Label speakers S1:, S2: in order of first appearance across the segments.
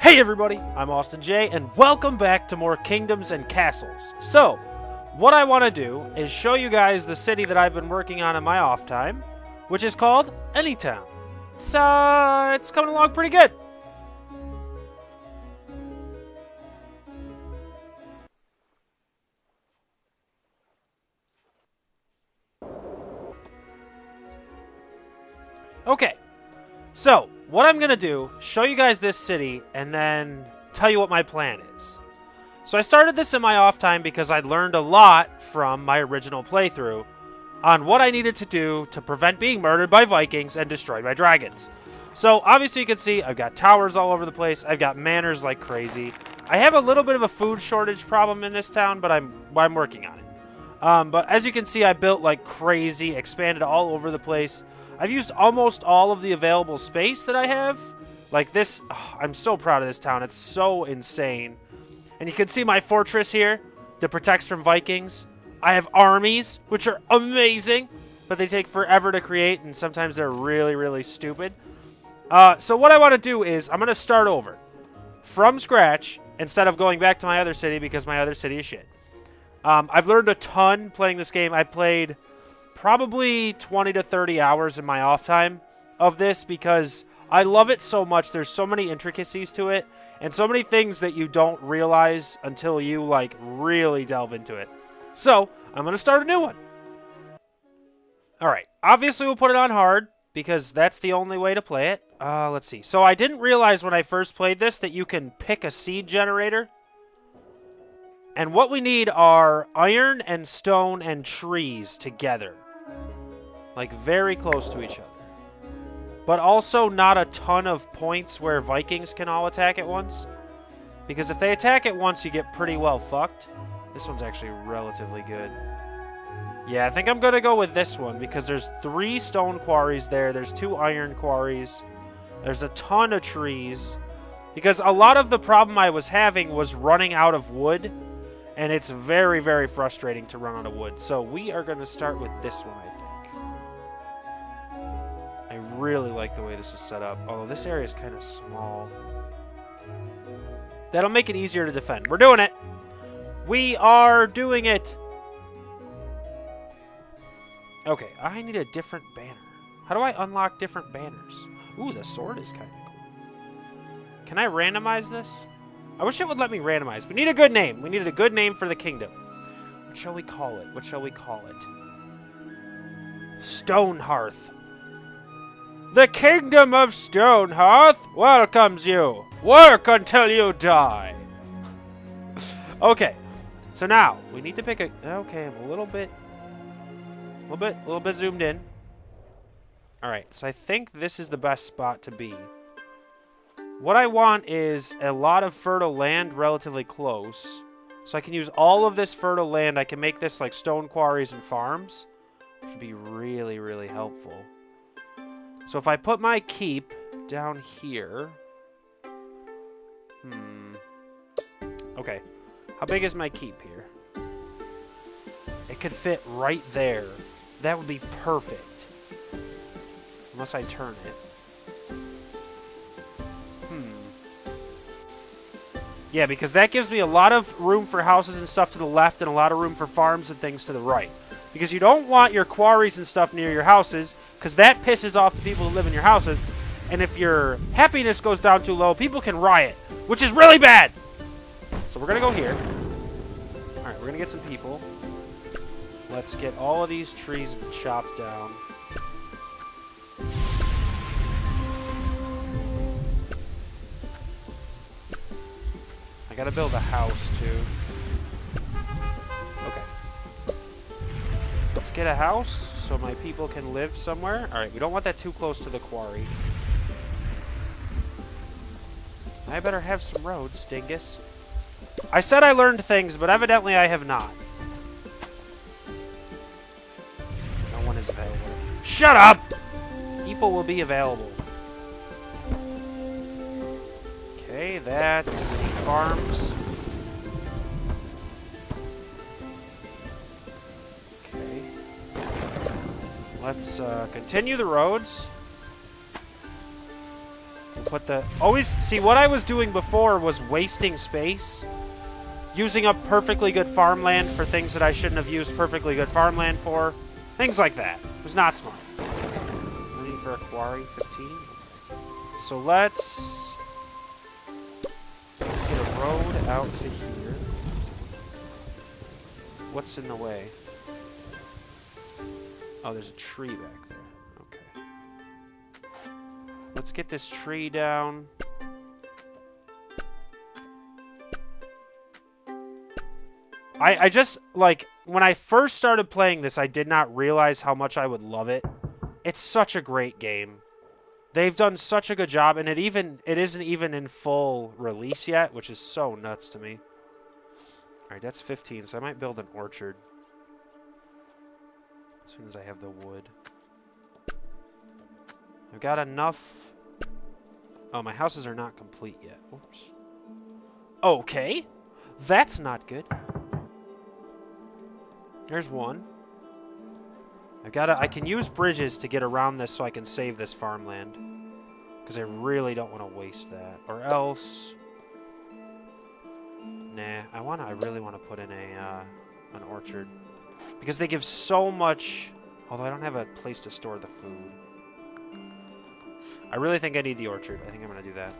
S1: Hey everybody, I'm Austin J, and welcome back to more Kingdoms and Castles. So, what I want to do is show you guys the city that I've been working on in my off time, which is called Anytown. It's coming along pretty good. Okay, so what I'm going to do, show you guys this city, and then tell you what my plan is. So I started this in my off time because I learned a lot from my original playthrough on what I needed to do to prevent being murdered by Vikings and destroyed by dragons. So obviously you can see I've got towers all over the place. I've got manors like crazy. I have a little bit of a food shortage problem in this town, but I'm working on it. But as you can see, I built like crazy, expanded all over the place. I've used almost all of the available space that I have. Like this, I'm so proud of this town. It's so insane. And you can see my fortress here that protects from Vikings. I have armies, which are amazing, but they take forever to create, and sometimes they're really, really stupid. So what I want to do is I'm going to start over from scratch instead of going back to my other city because my other city is shit. I've learned a ton playing this game. I played probably 20 to 30 hours in my off time of this because I love it so much. There's so many intricacies to it and so many things that you don't realize until you like really delve into it. So I'm going to start a new one. All right. Obviously, we'll put it on hard because that's the only way to play it. Let's see. So I didn't realize when I first played this that you can pick a seed generator. And what we need are iron and stone and trees together. Like, very close to each other. But also not a ton of points where Vikings can all attack at once. Because if they attack at once, you get pretty well fucked. This one's actually relatively good. Yeah, I think I'm going to go with this one. Because there's 3 stone quarries there. There's 2 iron quarries. There's a ton of trees. Because a lot of the problem I was having was running out of wood. And it's very, very frustrating to run out of wood. So we are going to start with this one, I think. I really like the way this is set up. Although this area is kind of small. That'll make it easier to defend. We're doing it. We are doing it. Okay, I need a different banner. How do I unlock different banners? Ooh, the sword is kind of cool. Can I randomize this? I wish it would let me randomize. We need a good name. We needed a good name for the kingdom. What shall we call it? What shall we call it? Stonehearth. The kingdom of Stonehearth welcomes you. Work until you die. Okay. So now we need to pick a. Okay, I'm a little bit zoomed in. All right. So I think this is the best spot to be. What I want is a lot of fertile land relatively close. So I can use all of this fertile land. I can make this like stone quarries and farms, which would be really, really helpful. So if I put my keep down here... Okay. How big is my keep here? It could fit right there. That would be perfect. Unless I turn it. Yeah, because that gives me a lot of room for houses and stuff to the left and a lot of room for farms and things to the right. Because you don't want your quarries and stuff near your houses, because that pisses off the people who live in your houses. And if your happiness goes down too low, people can riot, which is really bad. So we're going to go here. All right, we're going to get some people. Let's get all of these trees chopped down. I gotta build a house, too. Okay. Let's get a house so my people can live somewhere. Alright, we don't want that too close to the quarry. I better have some roads, dingus. I said I learned things, but evidently I have not. No one is available. Shut up! People will be available. Okay, that's farms. Okay. Let's continue the roads. put the... Always... See, what I was doing before was wasting space. Using up perfectly good farmland for things that I shouldn't have used perfectly good farmland for. Things like that. It was not smart. Waiting for a quarry, 15. So let's get a road out to here. What's in the way? Oh, there's a tree back there. Okay. Let's get this tree down. I just, like, when I first started playing this, I did not realize how much I would love it. It's such a great game. They've done such a good job, and it isn't even in full release yet, which is so nuts to me. Alright, that's 15, so I might build an orchard. As soon as I have the wood. I've got enough... Oh, my houses are not complete yet. Oops. Okay. That's not good. There's one. I can use bridges to get around this so I can save this farmland. Because I really don't want to waste that. Or else... Nah, I really want to put in an orchard. Because they give so much... Although I don't have a place to store the food. I really think I need the orchard. I think I'm going to do that.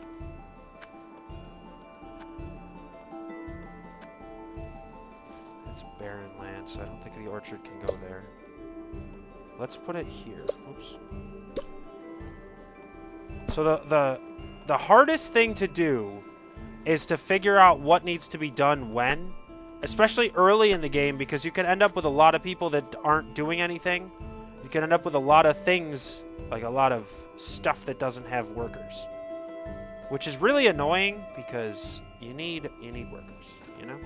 S1: It's barren land, so I don't think the orchard can go there. Let's put it here. Oops. So the hardest thing to do is to figure out what needs to be done when, especially early in the game, because you can end up with a lot of people that aren't doing anything. You can end up with a lot of things, like a lot of stuff that doesn't have workers, which is really annoying because you need workers, you know?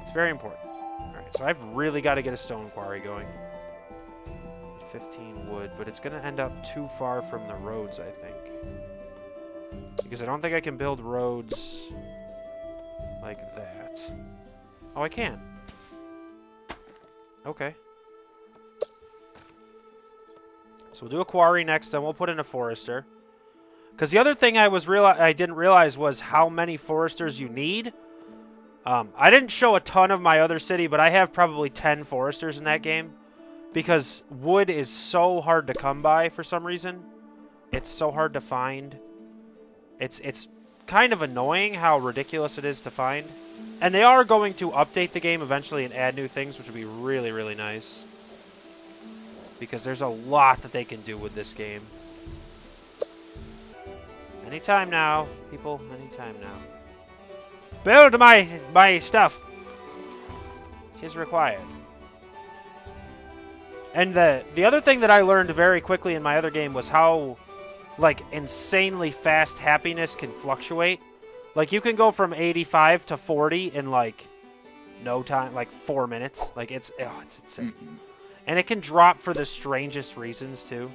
S1: It's very important. All right, so I've really got to get a stone quarry going. 15 wood, but it's going to end up too far from the roads, I think. Because I don't think I can build roads like that. Oh, I can. Okay. So we'll do a quarry next, then we'll put in a forester. Because the other thing I didn't realize was how many foresters you need. I didn't show a ton of my other city, but I have probably 10 foresters in that game. Because wood is so hard to come by for some reason. It's so hard to find. It's kind of annoying how ridiculous it is to find. And they are going to update the game eventually and add new things, which would be really, really nice. Because there's a lot that they can do with this game. Anytime now, people. Anytime now. Build my stuff. It is required. And the other thing that I learned very quickly in my other game was how, like, insanely fast happiness can fluctuate. Like, you can go from 85 to 40 in, like, no time, like 4 minutes. Like, it's insane. And it can drop for the strangest reasons, too.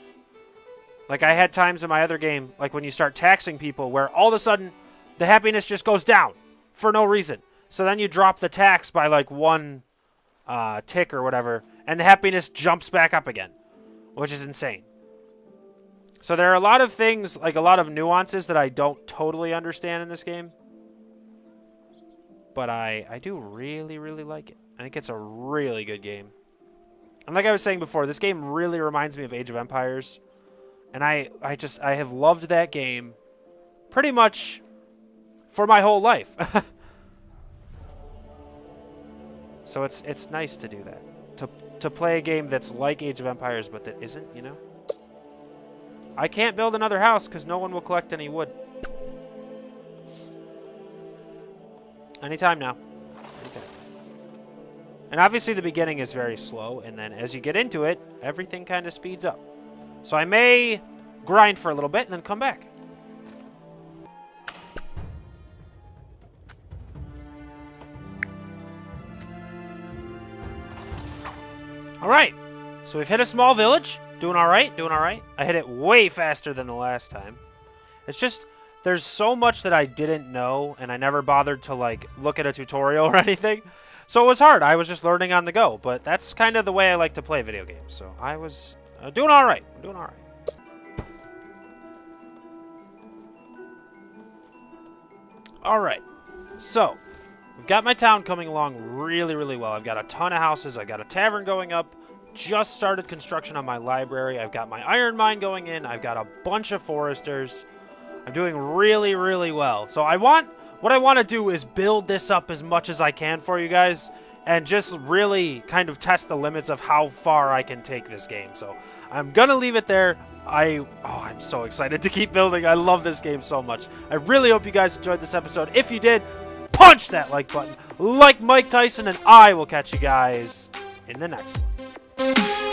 S1: Like, I had times in my other game, like when you start taxing people, where all of a sudden the happiness just goes down for no reason. So then you drop the tax by, like, one tick or whatever, and the happiness jumps back up again, which is insane. So there are a lot of things, like a lot of nuances that I don't totally understand in this game. But I do really, really like it. I think it's a really good game. And like I was saying before, this game really reminds me of Age of Empires. And I have loved that game pretty much for my whole life. So it's nice to do that. To play a game that's like Age of Empires, but that isn't, you know? I can't build another house because no one will collect any wood. Anytime now. Anytime. And obviously the beginning is very slow, and then as you get into it, everything kind of speeds up. So I may grind for a little bit and then come back. Alright, so we've hit a small village. Doing alright, doing alright. I hit it way faster than the last time. It's just, there's so much that I didn't know, and I never bothered to, like, look at a tutorial or anything. So it was hard. I was just learning on the go, but that's kind of the way I like to play video games. So I was doing alright. Doing alright. Alright, so we've got my town coming along really, really well. I've got a ton of houses. I've got a tavern going up. Just started construction on my library. I've got my iron mine going in. I've got a bunch of foresters. I'm doing really, really well. So what I want to do is build this up as much as I can for you guys and just really kind of test the limits of how far I can take this game. So I'm going to leave it there. I'm so excited to keep building. I love this game so much. I really hope you guys enjoyed this episode. If you did, punch that like button like Mike Tyson, and I will catch you guys in the next one.